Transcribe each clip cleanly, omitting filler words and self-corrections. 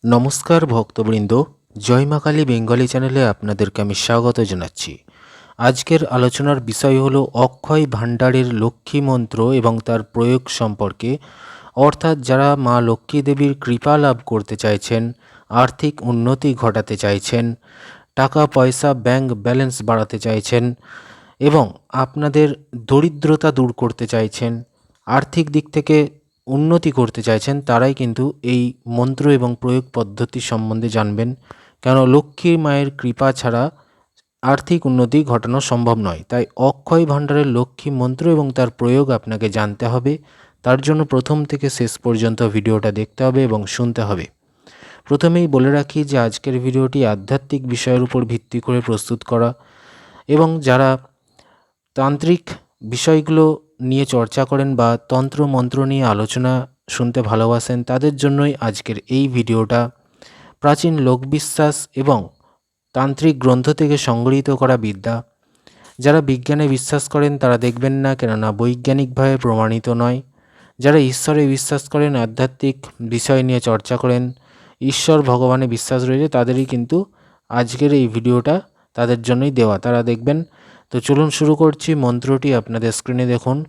নমস্কার ভক্তবৃন্দ, জয় মা কালী বেঙ্গলি চ্যানেলে আপনাদেরকে আমি স্বাগত জানাচ্ছি। আজকের আলোচনার বিষয় হলো অক্ষয় ভাণ্ডারের লক্ষ্মী মন্ত্র এবং তার প্রয়োগ সম্পর্কে। অর্থাৎ যারা মা লক্ষ্মী দেবীর কৃপা লাভ করতে চাইছেন, আর্থিক উন্নতি ঘটাতে চাইছেন, টাকা পয়সা ব্যাংক ব্যালেন্স বাড়াতে চাইছেন এবং আপনাদের দরিদ্রতা দূর করতে চাইছেন, আর্থিক দিক থেকে উন্নতি করতে চাইছেন, তারাই কিন্তু এই মন্ত্র এবং প্রয়োগ পদ্ধতি সম্বন্ধে জানবেন। কেন লক্ষ্মী মায়ের কৃপা ছাড়া আর্থিক উন্নতি ঘটানো সম্ভব নয়। তাই অক্ষয় ভাণ্ডারের লক্ষ্মী মন্ত্র এবং তার প্রয়োগ আপনাকে জানতে হবে। তার জন্য প্রথম থেকে শেষ পর্যন্ত ভিডিওটা দেখতে হবে এবং শুনতে হবে। প্রথমেই বলে রাখি যে আজকের ভিডিওটি আধ্যাত্মিক বিষয়ের উপর ভিত্তি করে প্রস্তুত করা এবং যারা তান্ত্রিক বিষয়গুলো নিয়ে চর্চা করেন বা তন্ত্র মন্ত্র নিয়ে আলোচনা শুনতে ভালোবাসেন, তাদের জন্যই আজকের এই ভিডিওটা। প্রাচীন লোকবিশ্বাস এবং তান্ত্রিক গ্রন্থ থেকে সংগৃহীত করা বিদ্যা। যারা বিজ্ঞানে বিশ্বাস করেন তারা দেখবেন না, কেননা বৈজ্ঞানিকভাবে প্রমাণিত নয়। যারা ঈশ্বরে বিশ্বাস করেন, আধ্যাত্মিক বিষয় নিয়ে চর্চা করেন, ঈশ্বর ভগবানে বিশ্বাস রয়েছে, তাদেরই কিন্তু আজকের এই ভিডিওটা তাদের জন্যই দেওয়া, তারা দেখবেন। তো চলুন শুরু করছি। মন্ত্রটি আপনাদের স্ক্রিনে দেখুন।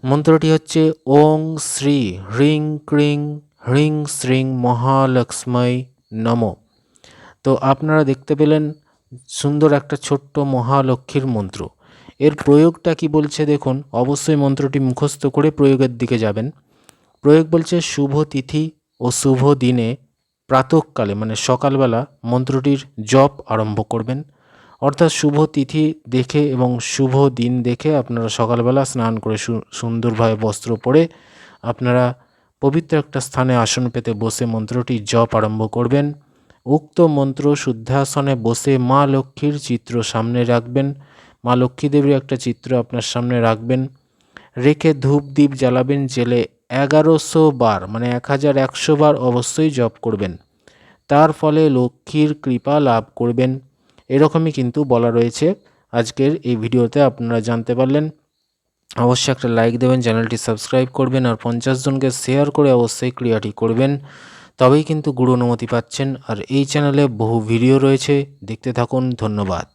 মন্ত্রটি হচ্ছে ওং শ্রী হ্রিং ক্রিং হ্রিং শ্রিং মহালক্ষ্মী নমঃ। তো আপনারা দেখতে পেলেন সুন্দর একটা ছোট্ট মহালক্ষ্মীর মন্ত্র। এর প্রয়োগটা কি বলছে দেখুন। অবশ্যই মন্ত্রটি মুখস্থ করে প্রয়োগের দিকে যাবেন। প্রয়োগ বলছে শুভ তিথি ও শুভ দিনে প্রাতঃকালে মানে সকালবেলা মন্ত্রটির জপ আরম্ভ করবেন। অর্থাৎ শুভ তিথি দেখে এবং শুভ দিন দেখে আপনারা সকালবেলা স্নান করে সুন্দরভাবে বস্ত্র পরে আপনারা পবিত্র একটা স্থানে আসন পেতে বসে মন্ত্রটি জপ আরম্ভ করবেন। উক্ত মন্ত্র শুদ্ধাসনে বসে মা লক্ষ্মীর চিত্র সামনে রাখবেন। মা লক্ষ্মী দেবীর একটা চিত্র আপনার সামনে রাখবেন, রেখে ধূপ দ্বীপ জ্বালাবেন। জেলে 1100 বার মানে 1100 বার অবশ্যই জপ করবেন। তার ফলে লক্ষ্মীর কৃপা লাভ করবেন। এরকমই কিন্তু বলা রয়েছে আজকের এই ভিডিওতে। আপনারা জানতে পারলেন। অবশ্যই একটা লাইক দেবেন, চ্যানেলটি সাবস্ক্রাইব করবেন আর 50 জনকে শেয়ার করে অবশ্যই ক্রিয়াটি করবেন। তবেই কিন্তু গুরু অনুমতি পাচ্ছেন। আর এই চ্যানেলে বহু ভিডিও রয়েছে, দেখতে থাকুন। ধন্যবাদ।